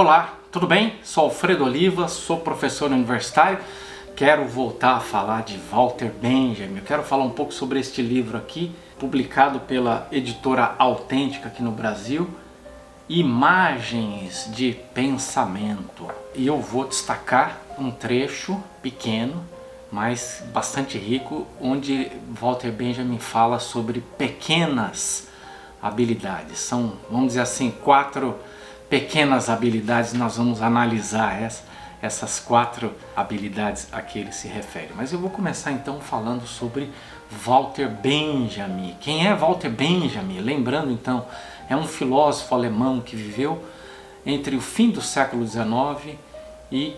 Olá, tudo bem? Sou Alfredo Oliva, sou professor universitário. Quero voltar a falar de Walter Benjamin. Eu quero falar um pouco sobre este livro aqui, publicado pela editora Autêntica aqui no Brasil, Imagens de Pensamento. E eu vou destacar um trecho pequeno, mas bastante rico, onde Walter Benjamin fala sobre pequenas habilidades. São, vamos dizer assim, 4 pequenas habilidades. Nós vamos analisar essas 4 habilidades a que ele se refere. Mas eu vou começar então falando sobre Walter Benjamin. Quem é Walter Benjamin? Lembrando então, é um filósofo alemão que viveu entre o fim do século XIX e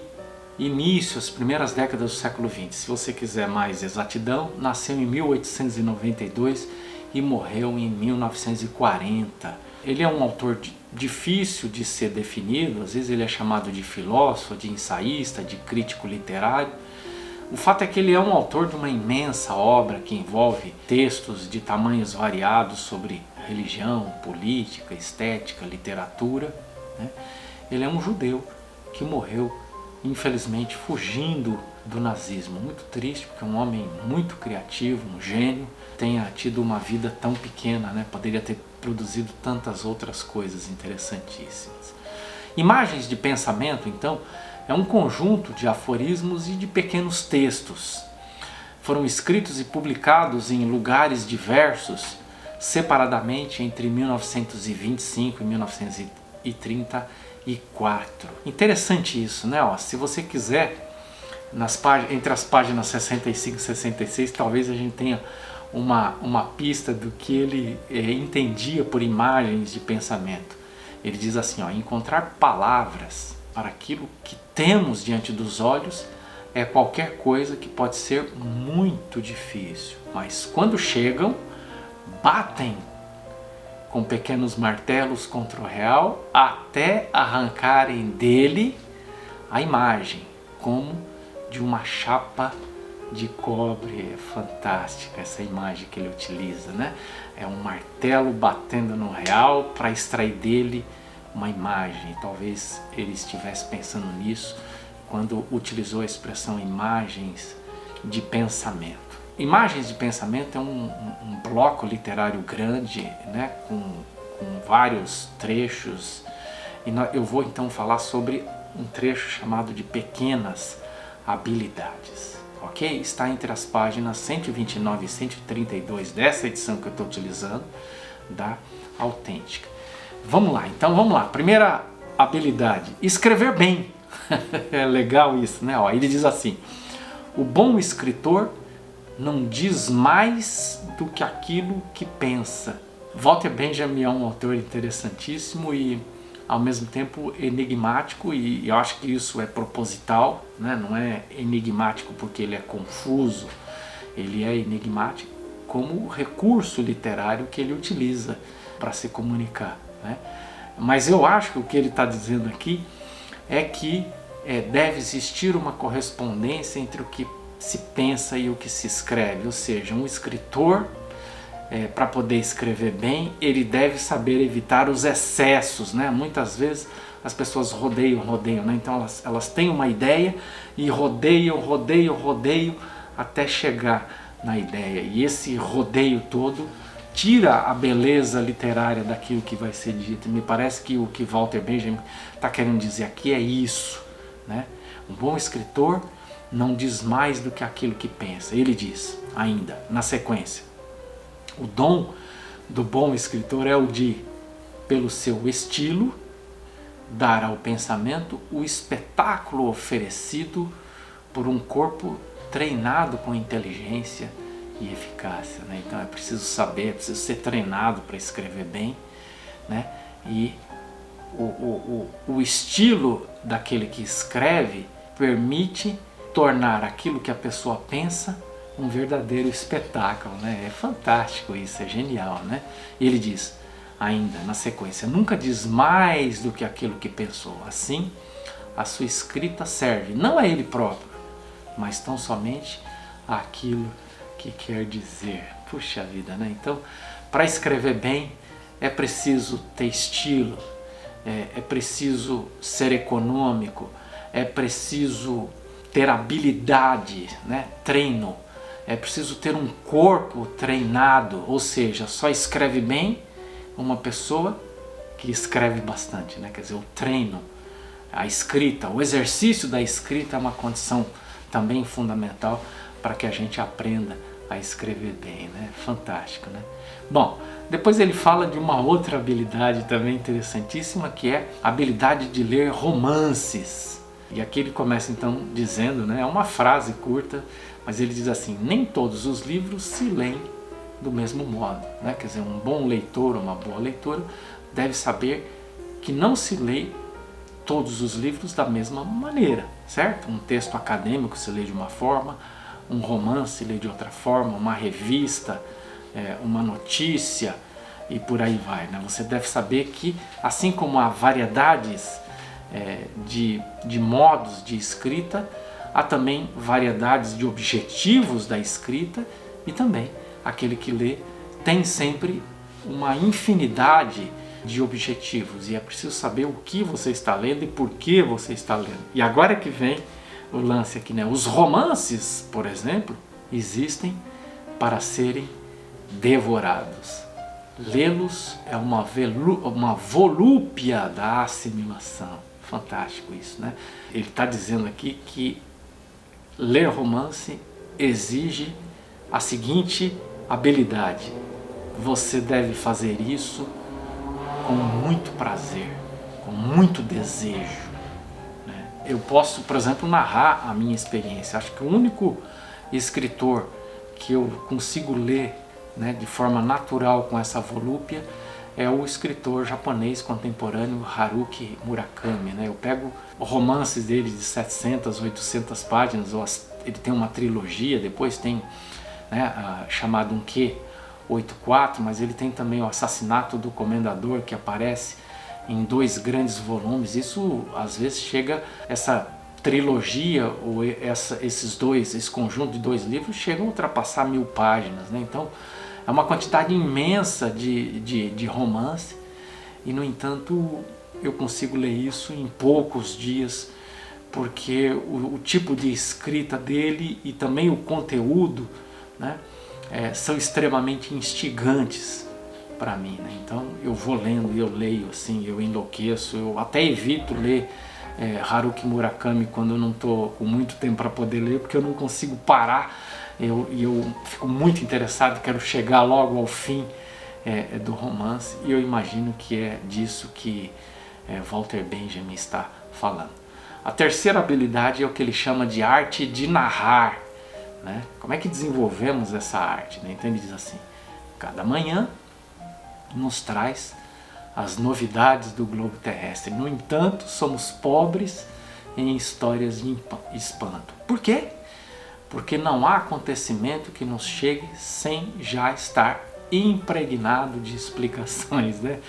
início, as primeiras décadas do século XX. Se você quiser mais exatidão, nasceu em 1892 e morreu em 1940. Ele é um autor difícil de ser definido, às vezes ele é chamado de filósofo, de ensaísta, de crítico literário. O fato é que ele é um autor de uma imensa obra que envolve textos de tamanhos variados sobre religião, política, estética, literatura, né? Ele é um judeu que morreu, infelizmente, fugindo do nazismo. Muito triste, porque é um homem muito criativo, um gênio, tenha tido uma vida tão pequena, né? Poderia ter produzido tantas outras coisas interessantíssimas. Imagens de Pensamento, então, é um conjunto de aforismos e de pequenos textos. Foram escritos e publicados em lugares diversos, separadamente entre 1925 e 1934. Interessante isso, né? Se você quiser, entre as páginas 65 e 66, talvez a gente tenha uma pista do que ele entendia por imagens de pensamento. Ele diz assim, encontrar palavras para aquilo que temos diante dos olhos é qualquer coisa que pode ser muito difícil, mas quando chegam, batem com pequenos martelos contra o real até arrancarem dele a imagem, como de uma chapa de cobre. É fantástica essa imagem que ele utiliza, né? É um martelo batendo no real para extrair dele uma imagem. Talvez ele estivesse pensando nisso quando utilizou a expressão imagens de pensamento. Imagens de Pensamento é um bloco literário grande, né? com vários trechos, e eu vou então falar sobre um trecho chamado de Pequenas Habilidades. Ok? Está entre as páginas 129 e 132 dessa edição que eu estou utilizando, da Autêntica. Vamos lá, então vamos lá. Primeira habilidade, escrever bem. É legal isso, né? Ele diz assim: o bom escritor não diz mais do que aquilo que pensa. Walter Benjamin é um autor interessantíssimo e ao mesmo tempo enigmático, e eu acho que isso é proposital, né? Não é enigmático porque ele é confuso, ele é enigmático como recurso literário que ele utiliza para se comunicar, né? Mas eu acho que o que ele está dizendo aqui é que deve existir uma correspondência entre o que se pensa e o que se escreve, ou seja, um escritor, para poder escrever bem, ele deve saber evitar os excessos, né? Muitas vezes as pessoas rodeiam, né? Então elas têm uma ideia e rodeiam até chegar na ideia, e esse rodeio todo tira a beleza literária daquilo que vai ser dito. Me parece que o que Walter Benjamin está querendo dizer aqui é isso, né? Um bom escritor não diz mais do que aquilo que pensa. Ele diz ainda, na sequência, o dom do bom escritor é o de, pelo seu estilo, dar ao pensamento o espetáculo oferecido por um corpo treinado com inteligência e eficácia, né? Então é preciso saber, é preciso ser treinado para escrever bem, né? E o estilo daquele que escreve permite tornar aquilo que a pessoa pensa um verdadeiro espetáculo, né? É fantástico isso, é genial, né? E ele diz ainda na sequência: nunca diz mais do que aquilo que pensou. Assim, a sua escrita serve não a ele próprio, mas tão somente àquilo que quer dizer. Puxa vida, né? Então, para escrever bem é preciso ter estilo, é preciso ser econômico, é preciso ter habilidade, né? Treino, é preciso ter um corpo treinado, ou seja, só escreve bem uma pessoa que escreve bastante, né? Quer dizer, o treino, a escrita, o exercício da escrita é uma condição também fundamental para que a gente aprenda a escrever bem, né? Fantástico, né? Bom, depois ele fala de uma outra habilidade também interessantíssima, que é a habilidade de ler romances. E aqui ele começa então dizendo, né? É uma frase curta, mas ele diz assim: nem todos os livros se leem do mesmo modo, né? Quer dizer, um bom leitor, uma boa leitora deve saber que não se lê todos os livros da mesma maneira, certo? Um texto acadêmico se lê de uma forma, um romance se lê de outra forma, uma revista, uma notícia e por aí vai, né? Você deve saber que, assim como há variedades de modos de escrita, há também variedades de objetivos da escrita, e também aquele que lê tem sempre uma infinidade de objetivos, e é preciso saber o que você está lendo e por que você está lendo. E agora que vem o lance aqui, né? Os romances, por exemplo, existem para serem devorados. Lê-los é uma volúpia da assimilação. Fantástico isso, né? Ele está dizendo aqui que ler romance exige a seguinte habilidade: você deve fazer isso com muito prazer, com muito desejo, né? Eu posso, por exemplo, narrar a minha experiência. Acho que o único escritor que eu consigo ler, né, de forma natural com essa volúpia é o escritor japonês contemporâneo Haruki Murakami, né? Eu pego romances dele de 700, 800 páginas, ele tem uma trilogia, depois tem, né, chamado Um Que 84, mas ele tem também o Assassinato do Comendador, que aparece em 2 grandes volumes. Isso às vezes chega, essa trilogia ou esse conjunto de 2 livros chegam a ultrapassar 1000 páginas, né? Então é uma quantidade imensa de romance, e no entanto eu consigo ler isso em poucos dias, porque o tipo de escrita dele e também o conteúdo, né, são extremamente instigantes para mim, né? Então eu vou lendo e eu leio assim, eu enlouqueço, eu até evito ler Haruki Murakami quando eu não estou com muito tempo para poder ler, porque eu não consigo parar, eu fico muito interessado, quero chegar logo ao fim do romance, e eu imagino que é disso que Walter Benjamin está falando. A terceira habilidade é o que ele chama de arte de narrar, né? Como é que desenvolvemos essa arte, né? Então ele diz assim: cada manhã nos traz as novidades do globo terrestre, no entanto somos pobres em histórias de espanto. Por quê? Porque não há acontecimento que nos chegue sem já estar impregnado de explicações, né?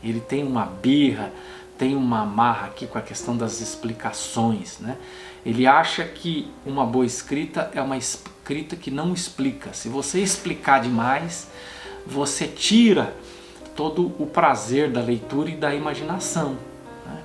Ele tem uma birra, tem uma amarra aqui com a questão das explicações, né? Ele acha que uma boa escrita é uma escrita que não explica. Se você explicar demais, você tira todo o prazer da leitura e da imaginação, né?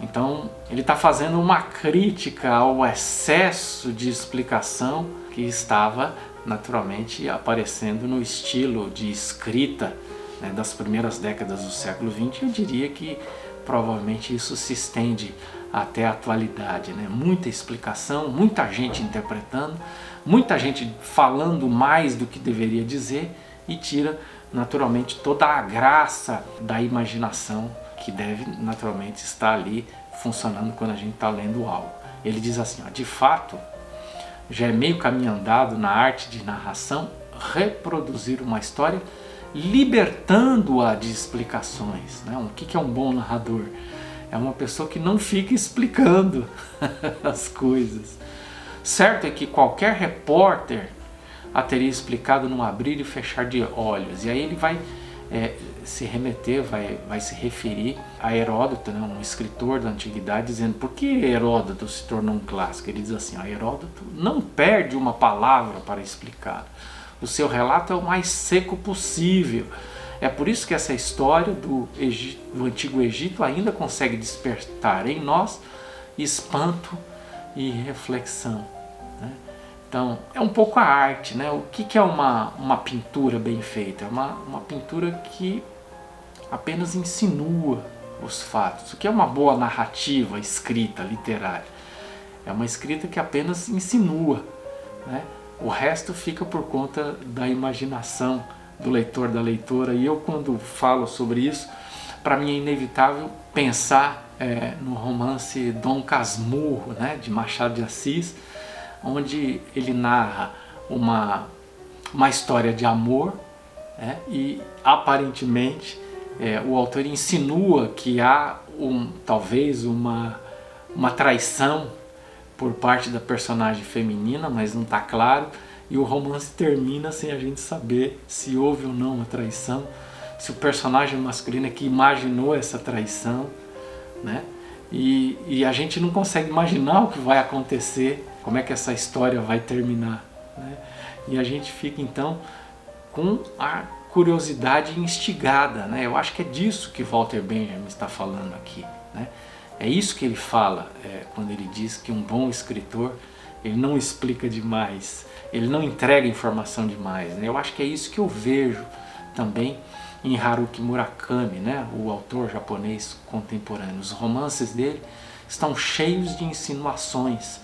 Então ele está fazendo uma crítica ao excesso de explicação que estava naturalmente aparecendo no estilo de escrita, né, das primeiras décadas do século XX. Eu diria que provavelmente isso se estende até a atualidade, né? Muita explicação, muita gente interpretando, muita gente falando mais do que deveria dizer, e tira naturalmente toda a graça da imaginação que deve naturalmente estar ali funcionando quando a gente está lendo algo. Ele diz assim, ó: de fato, já é meio caminho andado na arte de narração reproduzir uma história libertando-a de explicações, né? O que é um bom narrador? É uma pessoa que não fica explicando as coisas. Certo é que qualquer repórter a teria explicado num abrir e fechar de olhos. E aí ele vai se remeter, vai se referir a Heródoto, né, um escritor da antiguidade, dizendo por que Heródoto se tornou um clássico. Ele diz assim: Heródoto não perde uma palavra para explicar. O seu relato é o mais seco possível. É por isso que essa história do Antigo Egito ainda consegue despertar em nós espanto e reflexão, né? Então, é um pouco a arte, né? O que é uma pintura bem feita? É uma pintura que apenas insinua os fatos. O que é uma boa narrativa escrita, literária? É uma escrita que apenas insinua, né? O resto fica por conta da imaginação do leitor, da leitora. E eu, quando falo sobre isso, para mim é inevitável pensar no romance Dom Casmurro, né, de Machado de Assis, onde ele narra uma história de amor, né, e aparentemente o autor insinua que há talvez uma traição por parte da personagem feminina, mas não está claro, e o romance termina sem a gente saber se houve ou não uma traição, se o personagem masculino é que imaginou essa traição, né? E a gente não consegue imaginar o que vai acontecer, como é que essa história vai terminar, né? E a gente fica então com a curiosidade instigada, né? Eu acho que é disso que Walter Benjamin está falando aqui, né? É isso que ele fala quando ele diz que um bom escritor, ele não explica demais, ele não entrega informação demais, né? Eu acho que é isso que eu vejo também em Haruki Murakami, né? O autor japonês contemporâneo. Os romances dele estão cheios de insinuações,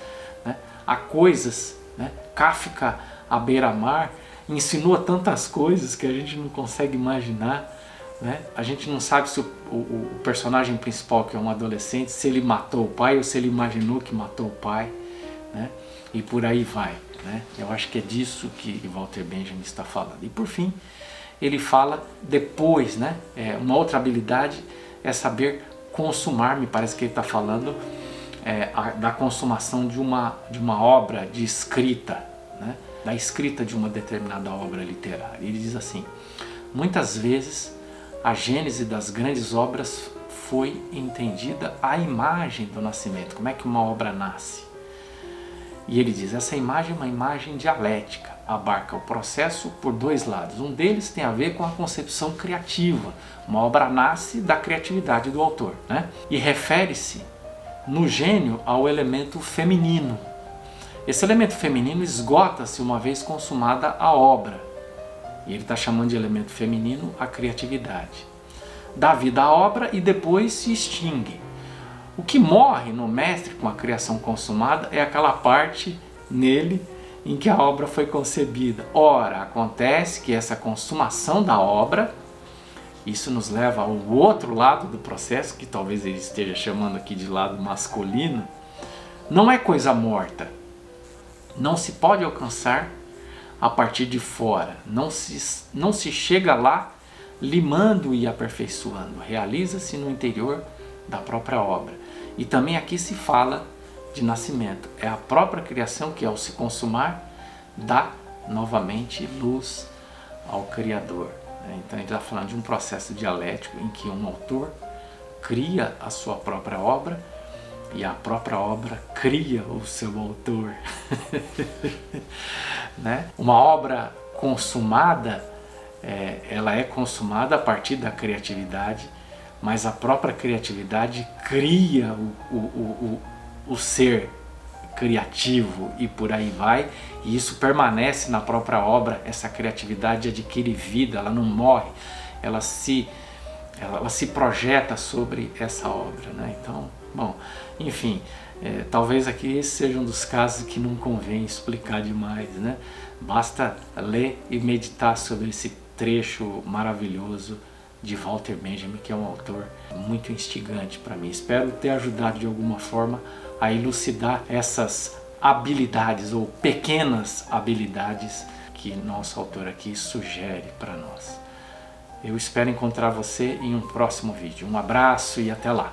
né? Há coisas, né? Kafka, à beira-mar, insinua tantas coisas que a gente não consegue imaginar, né? A gente não sabe se o personagem principal, que é um adolescente, se ele matou o pai ou se ele imaginou que matou o pai, né? E por aí vai, né? Eu acho que é disso que Walter Benjamin está falando. E por fim, ele fala depois, né? Uma outra habilidade é saber consumar. Me parece que ele está falando da consumação de uma obra de escrita, né? Da escrita de uma determinada obra literária. Ele diz assim: muitas vezes a gênese das grandes obras foi entendida à imagem do nascimento. Como é que uma obra nasce? E ele diz, essa imagem é uma imagem dialética, abarca o processo por dois lados. Um deles tem a ver com a concepção criativa. Uma obra nasce da criatividade do autor, né? E refere-se no gênio ao elemento feminino. Esse elemento feminino esgota-se uma vez consumada a obra. E ele está chamando de elemento feminino a criatividade. Dá vida à obra e depois se extingue. O que morre no mestre com a criação consumada é aquela parte nele em que a obra foi concebida. Ora, acontece que essa consumação da obra, isso nos leva ao outro lado do processo, que talvez ele esteja chamando aqui de lado masculino, não é coisa morta. Não se pode alcançar a partir de fora. Não se chega lá limando e aperfeiçoando. Realiza-se no interior da própria obra. E também aqui se fala de nascimento. É a própria criação que, ao se consumar, dá novamente luz ao Criador. Então ele está falando de um processo dialético em que um autor cria a sua própria obra e a própria obra cria o seu autor. Né? Uma obra consumada, ela é consumada a partir da criatividade, mas a própria criatividade cria o ser criativo e por aí vai, e isso permanece na própria obra. Essa criatividade adquire vida, ela não morre, ela se projeta sobre essa obra, né? Então, bom, enfim, talvez aqui esse seja um dos casos que não convém explicar demais, né? Basta ler e meditar sobre esse trecho maravilhoso de Walter Benjamin, que é um autor muito instigante para mim. Espero ter ajudado de alguma forma a elucidar essas habilidades ou pequenas habilidades que nosso autor aqui sugere para nós. Eu espero encontrar você em um próximo vídeo. Um abraço e até lá!